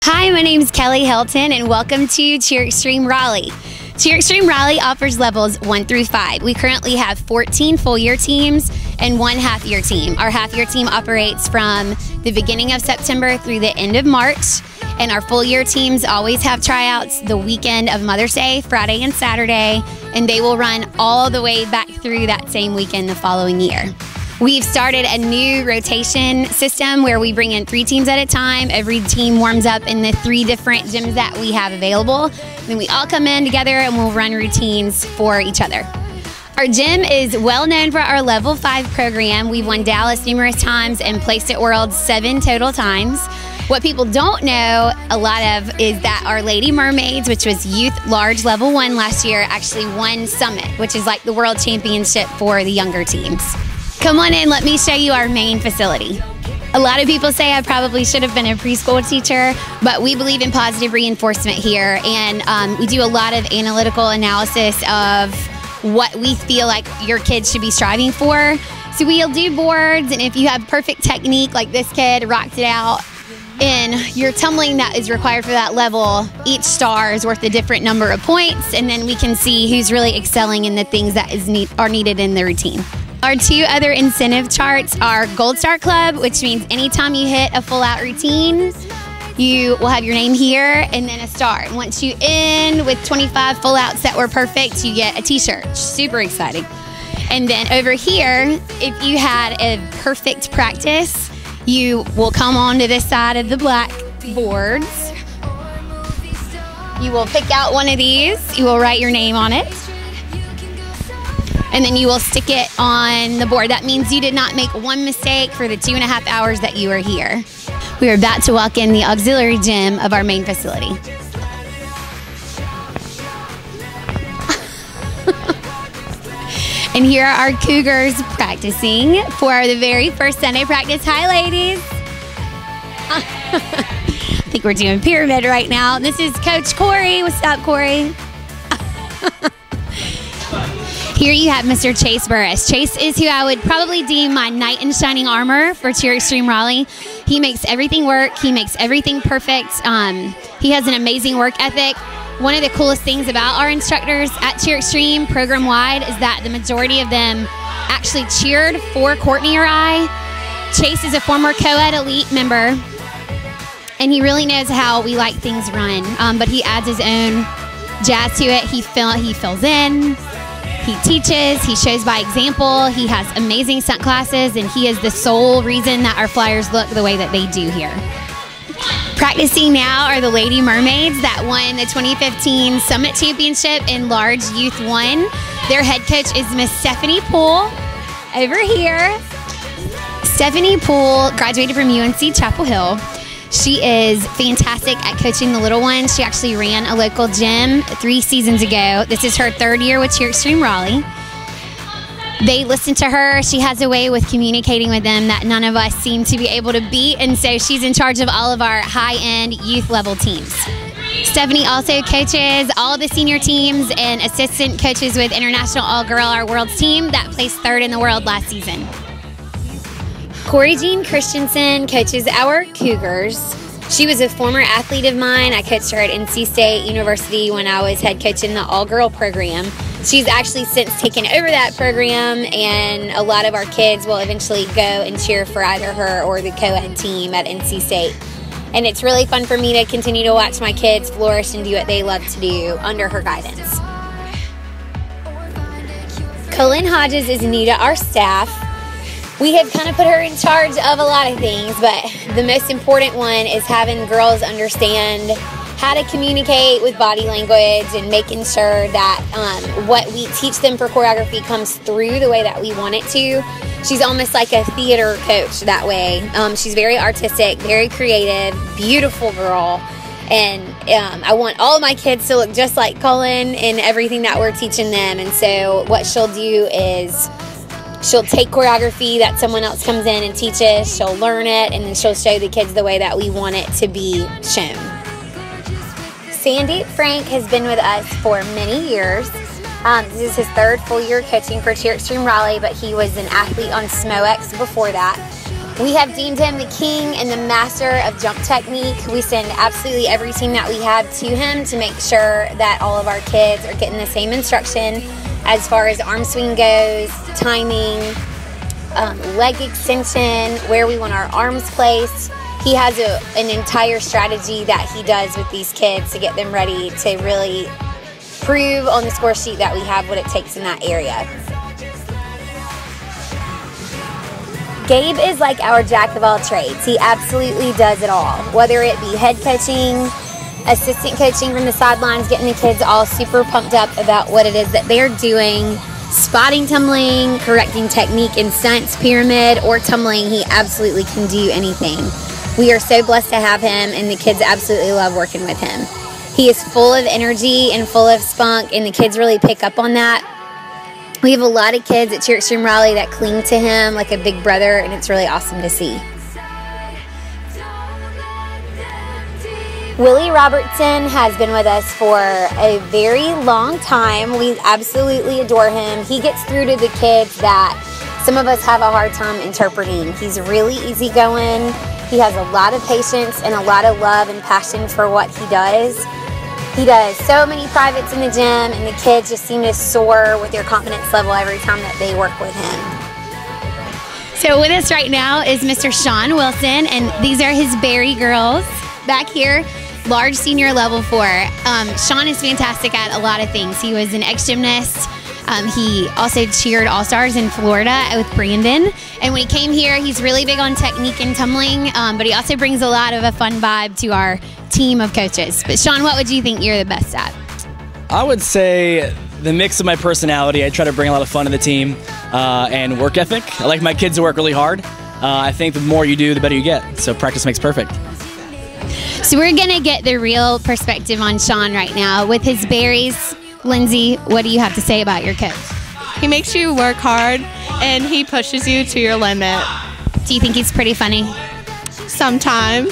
Hi, my name is Kelly Hilton, and welcome to Cheer Extreme Raleigh. Cheer Extreme Raleigh offers levels 1 through 5. We currently have 14 full-year teams and 1 half-year team. Our half-year team operates from the beginning of September through the end of March, and our full-year teams always have tryouts the weekend of Mother's Day, Friday and Saturday, and they will run all the way back through that same weekend the following year. We've started a new rotation system where we bring in 3 teams at a time. Every team warms up in the 3 different gyms that we have available. Then we all come in together and we'll run routines for each other. Our gym is well known for our level 5 program. We've won Dallas numerous times and placed at Worlds 7 total times. What people don't know a lot of is that our Lady Mermaids, which was youth large level 1 last year, actually won Summit, which is like the world championship for the younger teams. Come on in, let me show you our main facility. A lot of people say I probably should have been a preschool teacher, but we believe in positive reinforcement here, and we do a lot of analytical analysis of what we feel like your kids should be striving for. So we'll do boards, and if you have perfect technique, like this kid rocked it out, and your tumbling that is required for that level, each star is worth a different number of points, and then we can see who's really excelling in the things that are needed in the routine. Our 2 other incentive charts are Gold Star Club, which means anytime you hit a full out routine, you will have your name here and then a star. And once you end with 25 full outs that were perfect, you get a t-shirt. Super exciting. And then over here, if you had a perfect practice, you will come onto this side of the black boards. You will pick out one of these. You will write your name on it. And then you will stick it on the board. That means you did not make one mistake for the 2.5 hours that you were here. We are about to walk in the auxiliary gym of our main facility. And here are our Cougars practicing for the very first Sunday practice. Hi, ladies. I think we're doing pyramid right now. This is Coach Corey. What's up, Corey? Here you have Mr. Chase Burris. Chase is who I would probably deem my knight in shining armor for Cheer Extreme Raleigh. He makes everything work. He makes everything perfect. He has an amazing work ethic. One of the coolest things about our instructors at Cheer Extreme program-wide is that the majority of them actually cheered for Courtney or I. Chase is a former co-ed elite member, and he really knows how we like things run, but he adds his own jazz to it. He fills in. He teaches, he shows by example, he has amazing stunt classes, and he is the sole reason that our flyers look the way that they do here. Practicing now are the Lady Mermaids that won the 2015 Summit Championship in Large Youth 1. Their head coach is Miss Stephanie Poole over here. Stephanie Poole graduated from UNC Chapel Hill. She is fantastic at coaching the little ones. She actually ran a local gym 3 seasons ago. This is her 3rd year with Cheer Extreme Raleigh. They listen to her. She has a way with communicating with them that none of us seem to be able to beat, and so she's in charge of all of our high-end youth level teams. Stephanie also coaches all the senior teams and assistant coaches with International All-Girl, our World's team, that placed 3rd in the world last season. Corey Jean Christensen coaches our Cougars. She was a former athlete of mine. I coached her at NC State University when I was head coach in the all-girl program. She's actually since taken over that program, and a lot of our kids will eventually go and cheer for either her or the co-ed team at NC State. And it's really fun for me to continue to watch my kids flourish and do what they love to do under her guidance. Colin Hodges is new to our staff. We have kind of put her in charge of a lot of things, but the most important one is having girls understand how to communicate with body language and making sure that what we teach them for choreography comes through the way that we want it to. She's almost like a theater coach that way. She's very artistic, very creative, beautiful girl, and I want all of my kids to look just like Colin in everything that we're teaching them. And so what she'll do is she'll take choreography that someone else comes in and teaches, she'll learn it, and then she'll show the kids the way that we want it to be shown. Sandy Frank has been with us for many years. This is his 3rd full year coaching for Cheer Extreme Raleigh, but he was an athlete on SMOX before that. We have deemed him the king and the master of jump technique. We send absolutely every team that we have to him to make sure that all of our kids are getting the same instruction as far as arm swing goes, timing, leg extension, where we want our arms placed. He has an entire strategy that he does with these kids to get them ready to really prove on the score sheet that we have what it takes in that area. Gabe is like our jack of all trades. He absolutely does it all, whether it be head coaching, assistant coaching from the sidelines, getting the kids all super pumped up about what it is that they're doing, spotting tumbling, correcting technique in stunts, pyramid, or tumbling. He absolutely can do anything. We are so blessed to have him, and the kids absolutely love working with him. He is full of energy and full of spunk, and the kids really pick up on that. We have a lot of kids at Cheer Extreme Raleigh that cling to him like a big brother, and it's really awesome to see. Willie Robertson has been with us for a very long time. We absolutely adore him. He gets through to the kids that some of us have a hard time interpreting. He's really easygoing. He has a lot of patience and a lot of love and passion for what he does. He does so many privates in the gym, and the kids just seem to soar with their confidence level every time that they work with him. So with us right now is Mr. Shawn Wilson, and these are his Berry girls back here, large senior level 4. Shawn is fantastic at a lot of things. He was an ex-gymnast. He also cheered All-Stars in Florida with Brandon. And when he came here, he's really big on technique and tumbling, but he also brings a lot of a fun vibe to our team of coaches. But Shawn, what would you think you're the best at? I would say the mix of my personality. I try to bring a lot of fun to the team and work ethic. I like my kids to work really hard. I think the more you do, the better you get. So practice makes perfect. So we're going to get the real perspective on Shawn right now with his berries. Lindsay, what do you have to say about your coach? He makes you work hard, and he pushes you to your limit. Do you think he's pretty funny? Sometimes.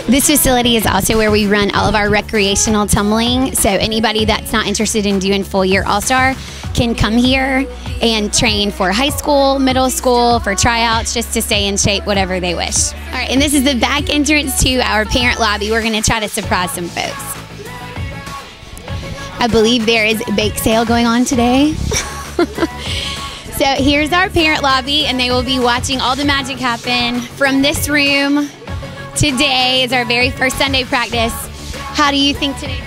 This facility is also where we run all of our recreational tumbling. So anybody that's not interested in doing full year All-Star can come here and train for high school, middle school, for tryouts, just to stay in shape, whatever they wish. All right, and this is the back entrance to our parent lobby. We're going to try to surprise some folks. I believe there is a bake sale going on today. So here's our parent lobby, and they will be watching all the magic happen from this room. Today is our very first Sunday practice. How do you think today?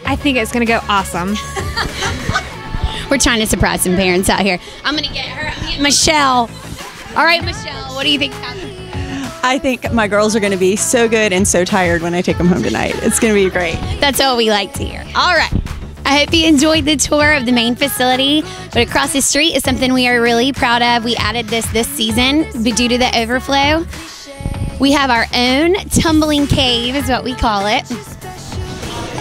I think it's going to go awesome. We're trying to surprise some parents out here. I'm going to get her, Michelle. All right, Michelle, what do you think? I think my girls are going to be so good and so tired when I take them home tonight. It's going to be great. That's what we like to hear. All right. I hope you enjoyed the tour of the main facility, but across the street is something we are really proud of. We added this season due to the overflow. We have our own tumbling cave is what we call it.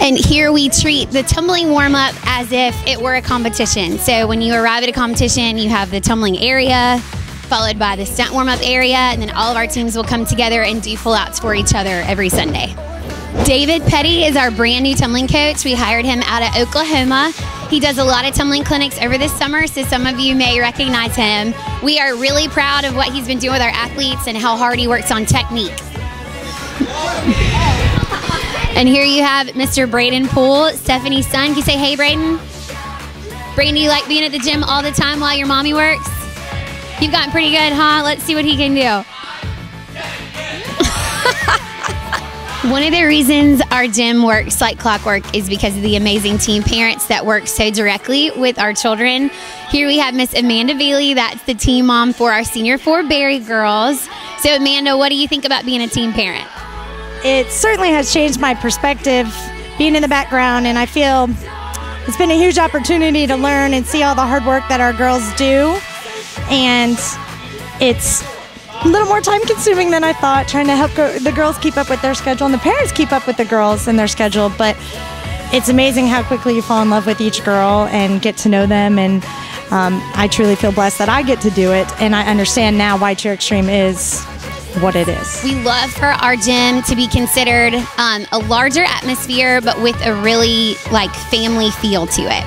And here we treat the tumbling warm-up as if it were a competition. So when you arrive at a competition, you have the tumbling area, followed by the stunt warm-up area, and then all of our teams will come together and do pull-outs for each other every Sunday. David Petty is our brand new tumbling coach. We hired him out of Oklahoma. He does a lot of tumbling clinics over this summer, so some of you may recognize him. We are really proud of what he's been doing with our athletes and how hard he works on technique. And here you have Mr. Braden Poole, Stephanie's son. Can you say, hey, Braden? Braden, do you like being at the gym all the time while your mommy works? You've gotten pretty good, huh? Let's see what he can do. One of the reasons our gym works like clockwork is because of the amazing team parents that work so directly with our children. Here we have Miss Amanda Bailey. That's the team mom for our senior 4 Berry girls. So Amanda, what do you think about being a team parent? It certainly has changed my perspective being in the background, and I feel it's been a huge opportunity to learn and see all the hard work that our girls do. And it's a little more time consuming than I thought, trying to help the girls keep up with their schedule and the parents keep up with the girls and their schedule. But it's amazing how quickly you fall in love with each girl and get to know them. And I truly feel blessed that I get to do it. And I understand now why Cheer Extreme is what it is. We love for our gym to be considered a larger atmosphere, but with a really family feel to it.